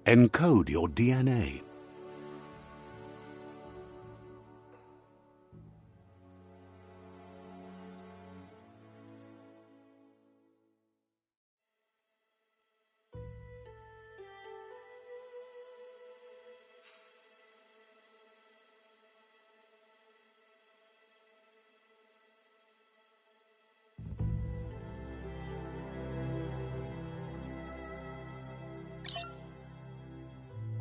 Encode your DNA.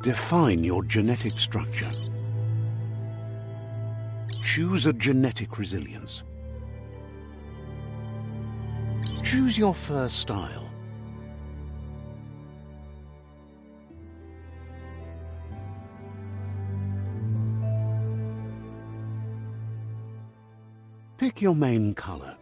Define your genetic structure. Choose a genetic resilience. Choose your fur style. Pick your main color.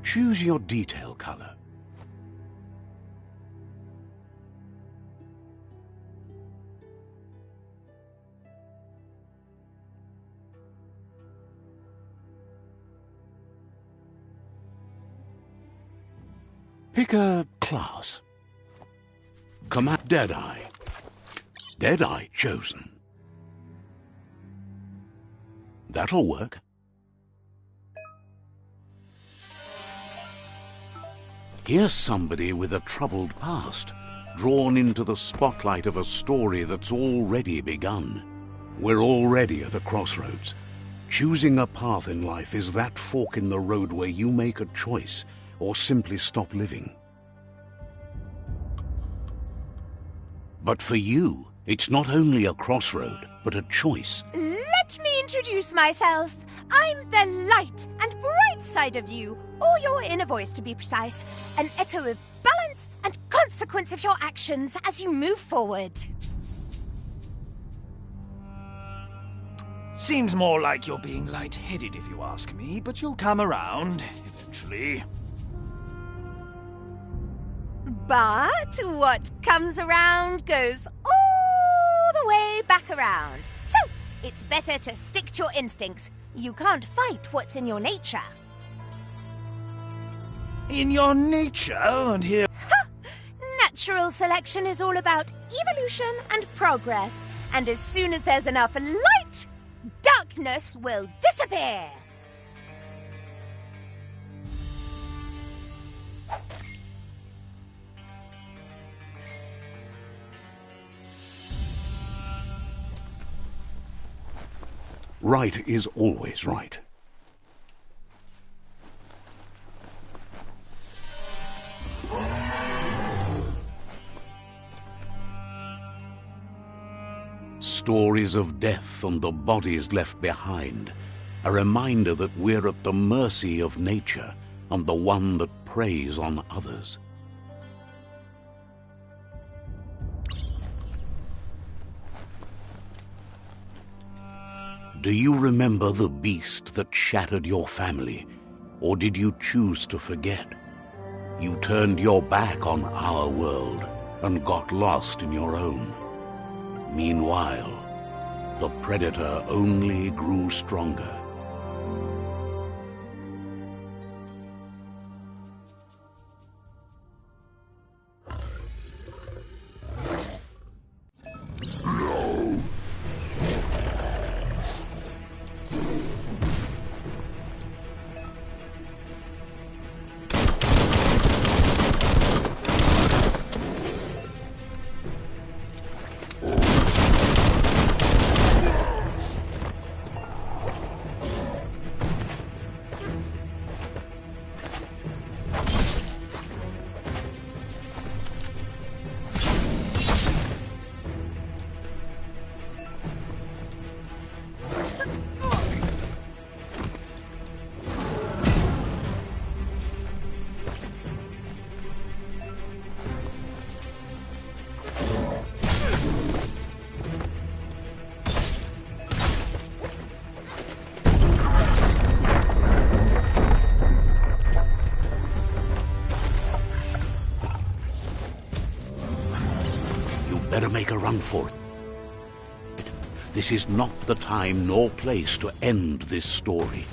Choose your detail color. Pick a class. Command Deadeye. Deadeye chosen. That'll work. Here's somebody with a troubled past, drawn into the spotlight of a story that's already begun. We're already at a crossroads. Choosing a path in life is that fork in the road where you make a choice or simply stop living. But for you, it's not only a crossroad, but a choice. Let me introduce myself. I'm the light and bright side of you, or your inner voice to be precise, an echo of balance and consequence of your actions as you move forward. Seems more like you're being light-headed if you ask me, but you'll come around eventually. But what comes around goes all the way back around. So, it's better to stick to your instincts. You can't fight what's in your nature. In your nature, and here... Natural selection is all about evolution and progress. And as soon as there's enough light, darkness will disappear. Right is always right. Stories of death and the bodies left behind, a reminder that we're at the mercy of nature and the one that preys on others. Do you remember the beast that shattered your family, or did you choose to forget? You turned your back on our world and got lost in your own. Meanwhile, the predator only grew stronger. Better make a run for it. This is not the time nor place to end this story.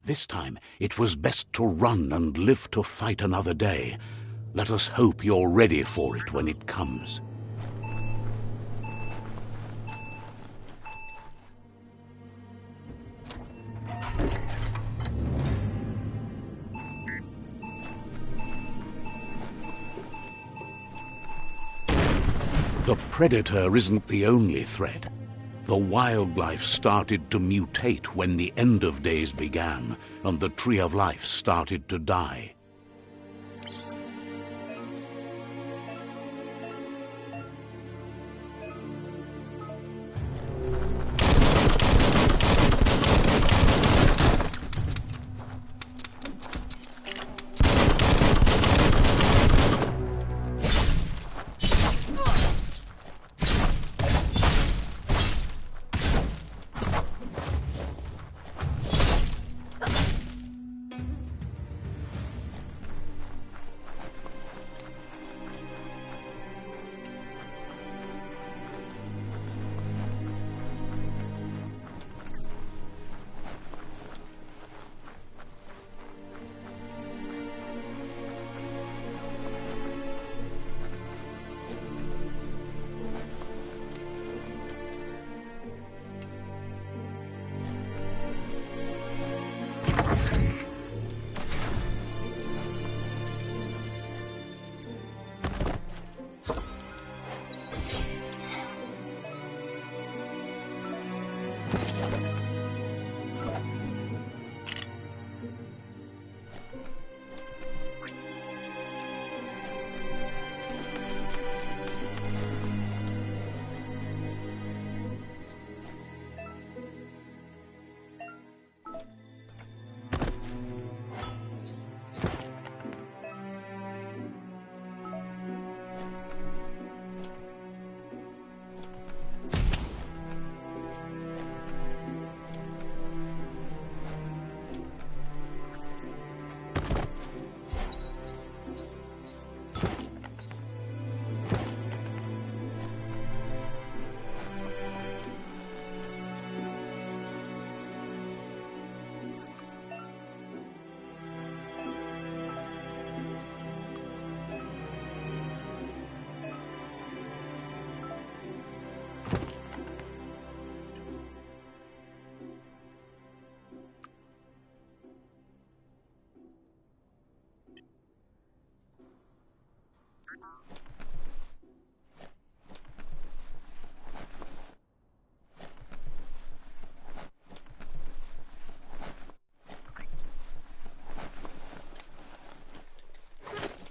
This time it was best to run and live to fight another day. Let us hope you're ready for it when it comes. The predator isn't the only threat. The wildlife started to mutate when the end of days began, and the tree of life started to die.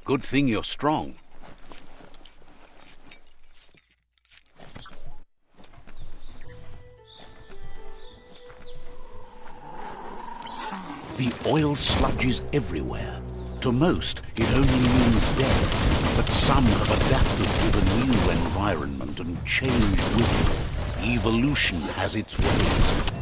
Good thing you're strong. The oil sludges everywhere. To most, it only means death, but some have adapted to the new environment and changed with it. Evolution has its ways.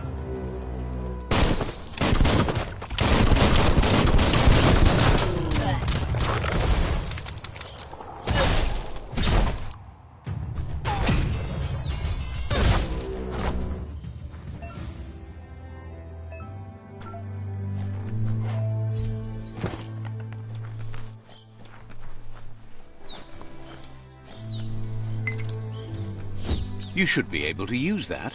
You should be able to use that.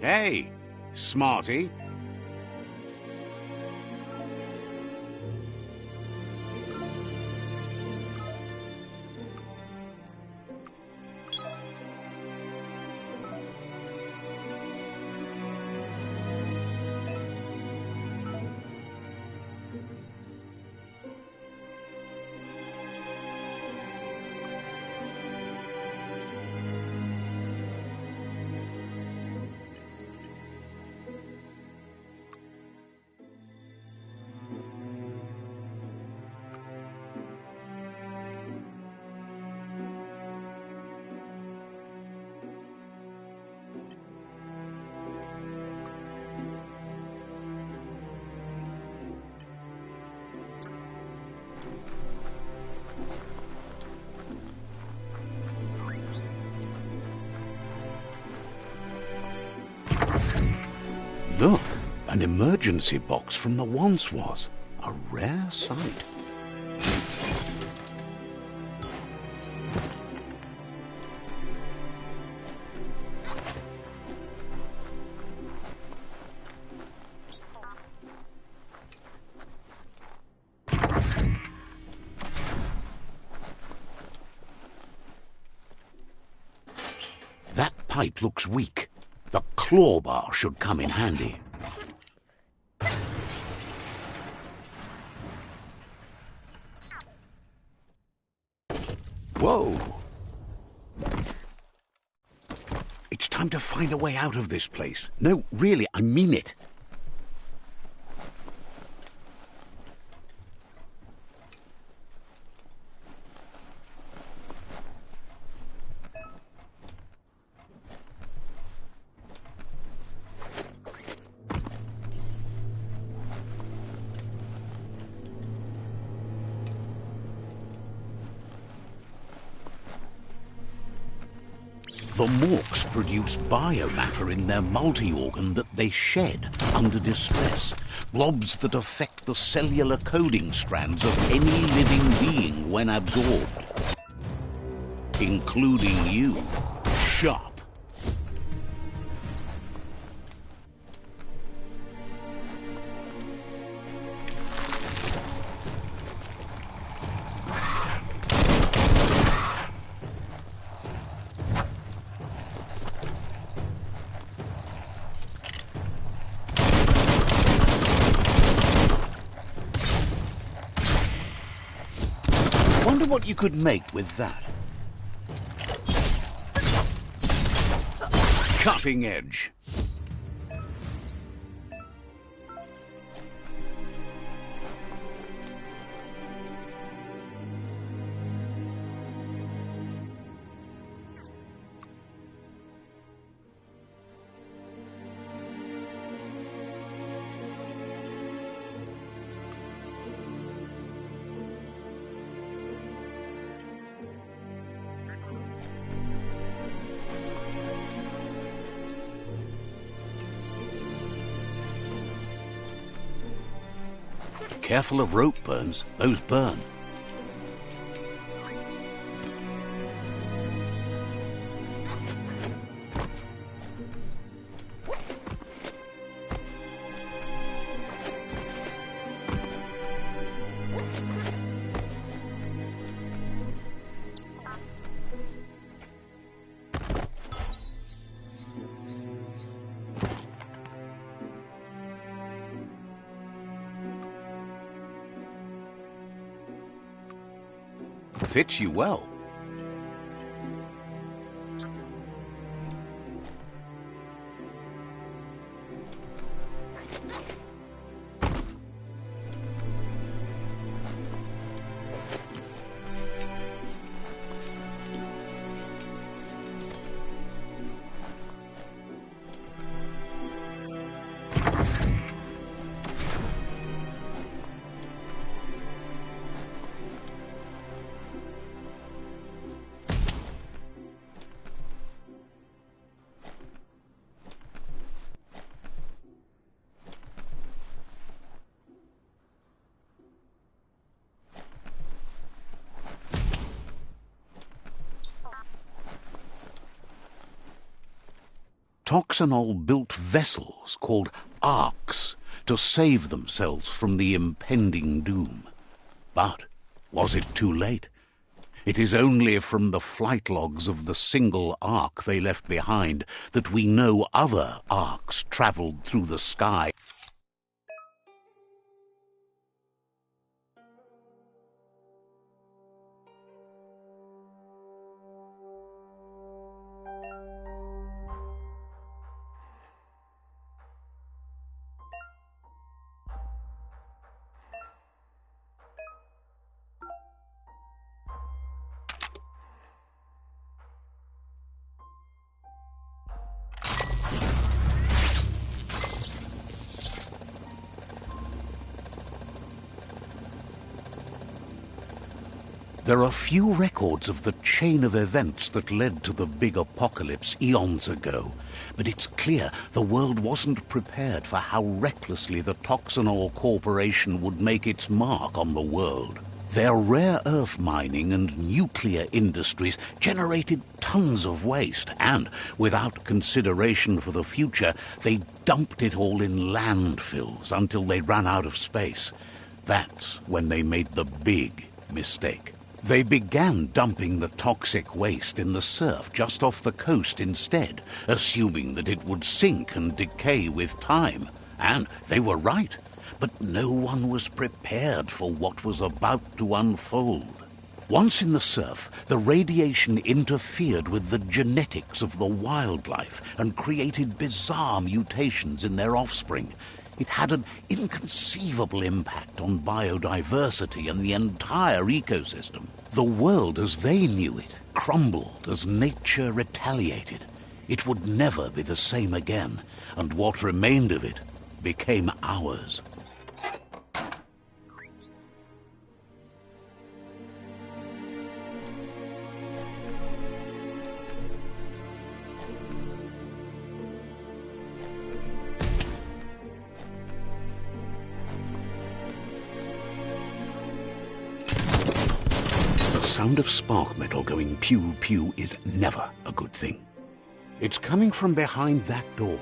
Hey, smarty. Look, an emergency box from the once was. A rare sight. That pipe looks weak. The claw bar should come in handy. Whoa! It's time to find a way out of this place. No, really, I mean it. The Morks produce biomatter in their multi-organ that they shed under distress, blobs that affect the cellular coding strands of any living being when absorbed. Including you. Sharp. Wonder what you could make with that. Cutting edge. Careful of rope burns. Those burn. Fits you well. Toxanol built vessels called arks to save themselves from the impending doom. But was it too late? It is only from the flight logs of the single ark they left behind that we know other arks travelled through the sky. There are few records of the chain of events that led to the big apocalypse eons ago, but it's clear the world wasn't prepared for how recklessly the Toxanol Corporation would make its mark on the world. Their rare earth mining and nuclear industries generated tons of waste, and, without consideration for the future, they dumped it all in landfills until they ran out of space. That's when they made the big mistake. They began dumping the toxic waste in the surf just off the coast instead, assuming that it would sink and decay with time. And they were right, but no one was prepared for what was about to unfold. Once in the surf, the radiation interfered with the genetics of the wildlife and created bizarre mutations in their offspring. It had an inconceivable impact on biodiversity and the entire ecosystem. The world as they knew it crumbled as nature retaliated. It would never be the same again, and what remained of it became ours. The sound of spark metal going pew-pew is never a good thing. It's coming from behind that door.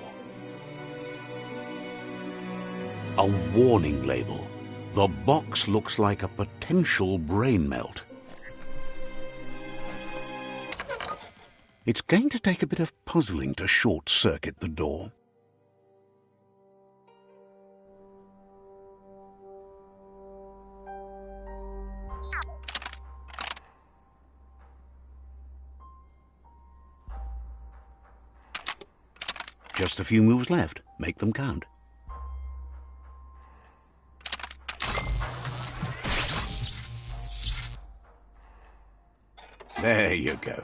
A warning label. The box looks like a potential brain melt. It's going to take a bit of puzzling to short-circuit the door. Just a few moves left. Make them count. There you go.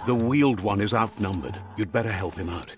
The wheeled one is outnumbered. You'd better help him out.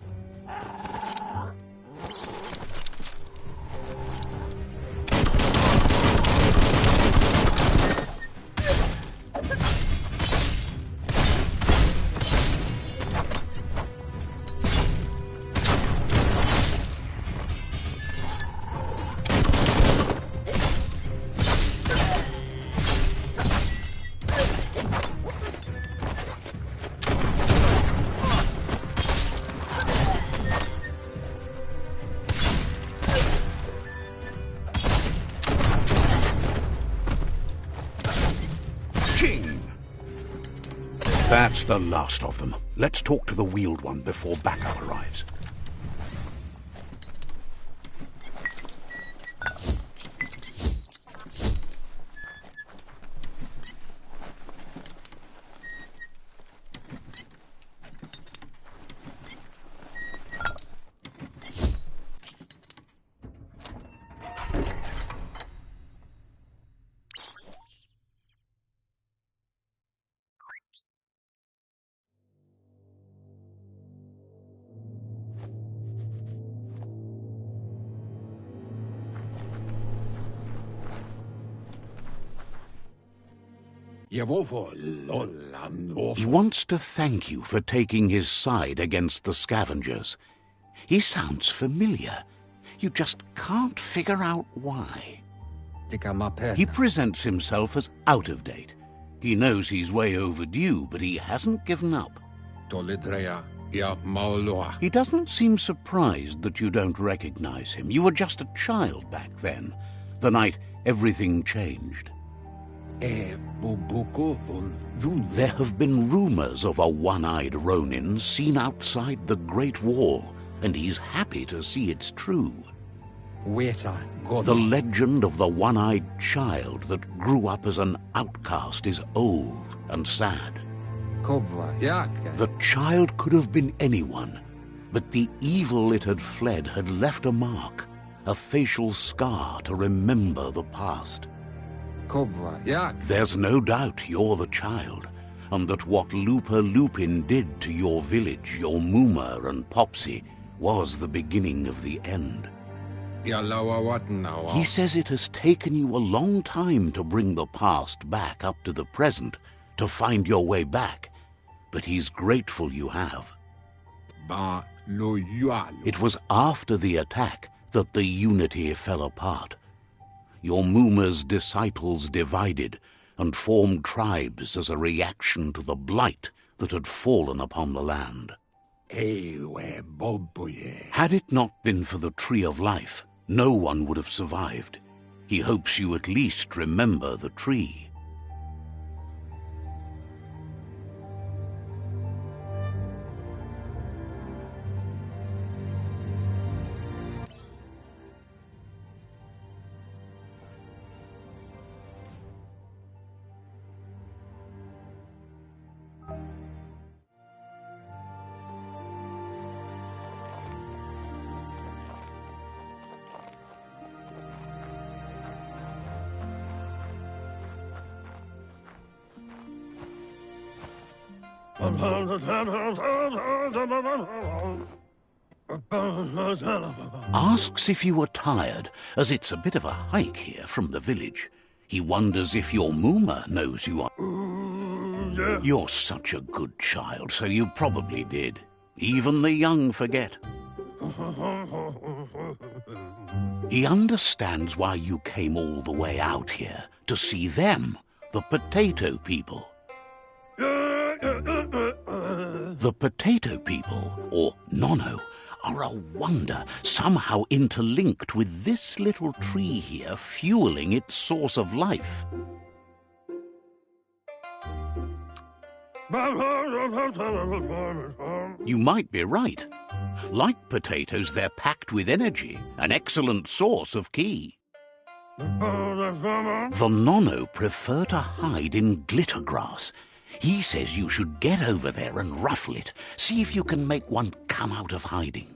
That's the last of them. Let's talk to the wheeled one before backup arrives. He wants to thank you for taking his side against the scavengers. He sounds familiar. You just can't figure out why. He He presents himself as out of date. He knows he's way overdue, but he hasn't given up. He doesn't seem surprised that you don't recognize him. You were just a child back then, the night everything changed. There have been rumors of a one-eyed Ronin seen outside the Great Wall, and he's happy to see it's true. The legend of the one-eyed child that grew up as an outcast is old and sad. The child could have been anyone, but the evil it had fled had left a mark, a facial scar to remember the past. There's no doubt you're the child, and that what Looper Lupin did to your village, your Mooma and Popsy, was the beginning of the end. He says it has taken you a long time to bring the past back up to the present, to find your way back, but he's grateful you have. It was after the attack that the unity fell apart. Your Mooma's disciples divided and formed tribes as a reaction to the blight that had fallen upon the land. Had it not been for the Tree of Life, no one would have survived. He hopes you at least remember the tree. Asks if you are tired, as it's a bit of a hike here from the village. He wonders if your Mooma knows you are... You're such a good child, so you probably did. Even the young forget. He understands why you came all the way out here, to see them, the potato people. The potato people, or Nono, are a wonder, somehow interlinked with this little tree here, fueling its source of life. You might be right. Like potatoes, they're packed with energy, an excellent source of ki. The Nono prefer to hide in glitter grass. He says you should get over there and ruffle it. See if you can make one come out of hiding.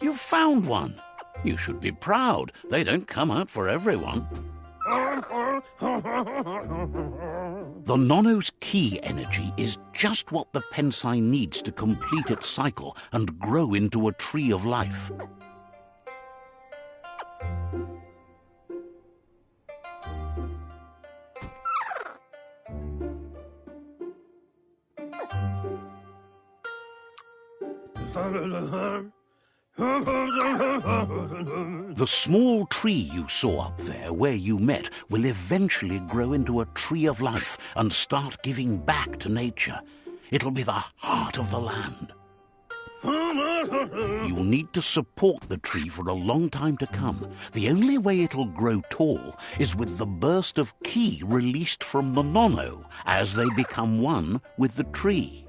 You found one. You should be proud. They don't come out for everyone. The Nono's ki energy is just what the Pensai needs to complete its cycle and grow into a tree of life. The small tree you saw up there where you met will eventually grow into a tree of life and start giving back to nature. It'll be the heart of the land. You'll need to support the tree for a long time to come. The only way it'll grow tall is with the burst of ki released from the Nono as they become one with the tree.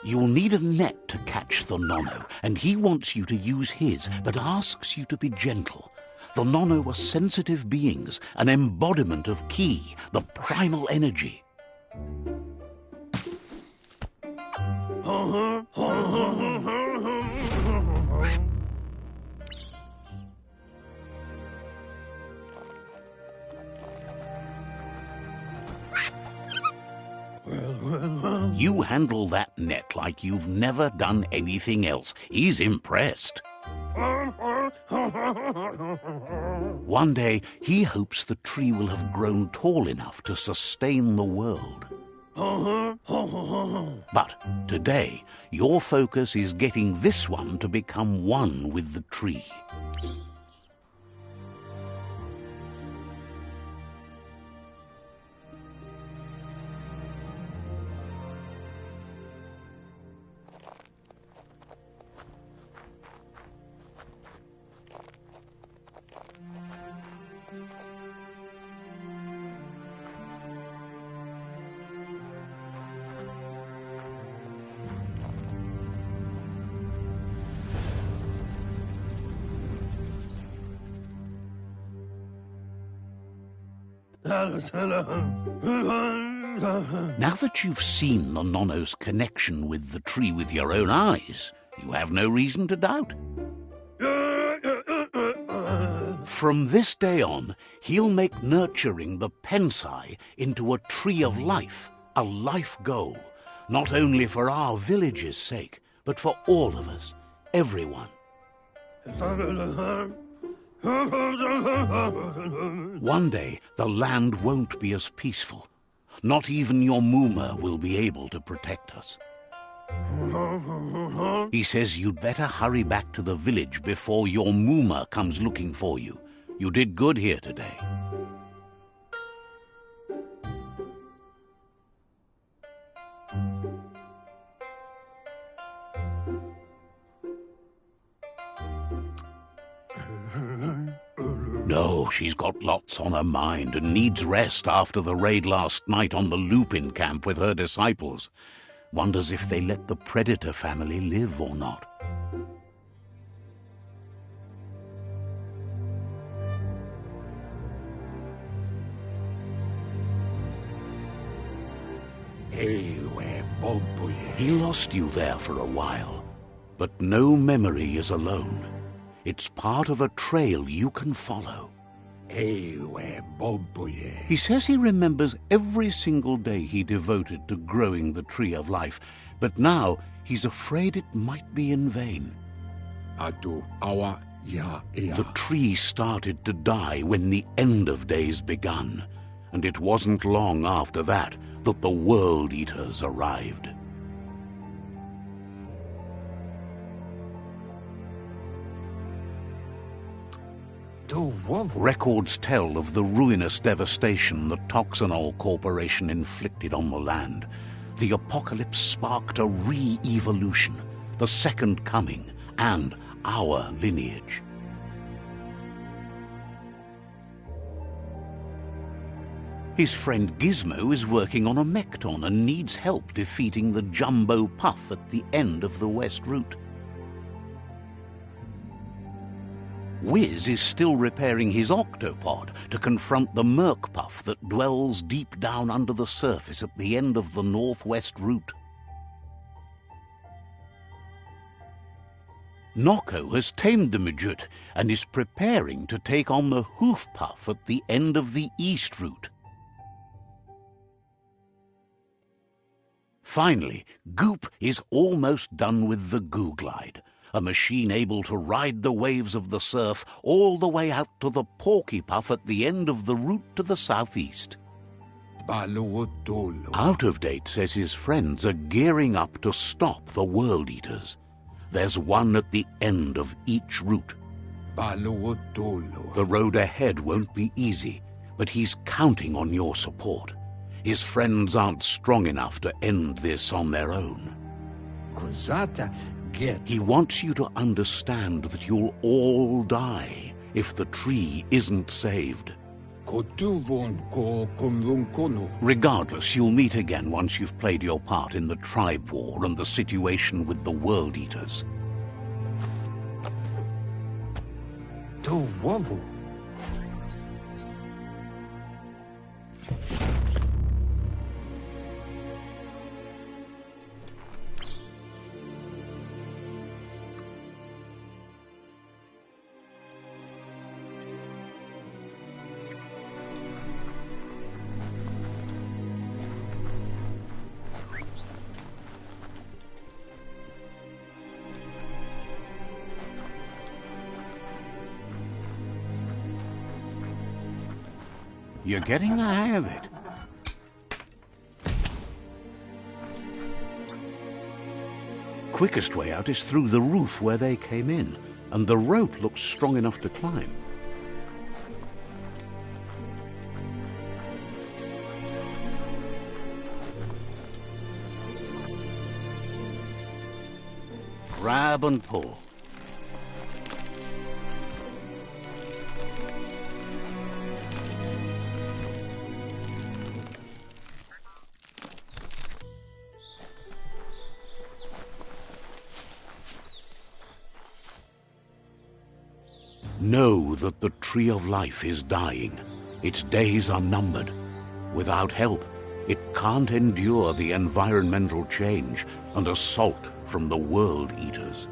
You'll need a net to catch the Nono, and he wants you to use his, but asks you to be gentle. The Nono are sensitive beings, an embodiment of ki, the primal energy. You handle that net like you've never done anything else. He's impressed. One day, he hopes the tree will have grown tall enough to sustain the world. But today, your focus is getting this one to become one with the tree. Now that you've seen the Nono's connection with the tree with your own eyes, you have no reason to doubt. From this day on, he'll make nurturing the Pensai into a tree of life, a life goal, not only for our village's sake, but for all of us, everyone. One day, the land won't be as peaceful. Not even your Mooma will be able to protect us. He says you'd better hurry back to the village before your Mooma comes looking for you. You did good here today. No, she's got lots on her mind and needs rest after the raid last night on the Lupin camp with her disciples. Wonders if they let the Predator family live or not. He lost you there for a while, but no memory is alone. It's part of a trail you can follow. He says he remembers every single day he devoted to growing the Tree of Life, but now he's afraid it might be in vain. The tree started to die when the end of days begun, and it wasn't long after that that the World Eaters arrived. Records tell of the ruinous devastation the Toxanol Corporation inflicted on the land. The apocalypse sparked a re-evolution, the Second Coming, and our lineage. His friend Gizmo is working on a Mekton and needs help defeating the Jumbo Puff at the end of the West Route. Wiz is still repairing his octopod to confront the Merc Puff that dwells deep down under the surface at the end of the Northwest Route. Noko has tamed the Midget and is preparing to take on the Hoof Puff at the end of the East Route. Finally, Goop is almost done with the Goo Glide, a machine able to ride the waves of the surf all the way out to the Porky Puff at the end of the route to the southeast. Out of Date says his friends are gearing up to stop the World Eaters. There's one at the end of each route. The road ahead won't be easy, but he's counting on your support. His friends aren't strong enough to end this on their own. He wants you to understand that you'll all die if the tree isn't saved. Regardless, you'll meet again once you've played your part in the tribe war and the situation with the World Eaters. You're getting the hang of it. Quickest way out is through the roof where they came in, and the rope looks strong enough to climb. Grab and pull. Know that the Tree of Life is dying. Its days are numbered. Without help, it can't endure the environmental change and assault from the World Eaters.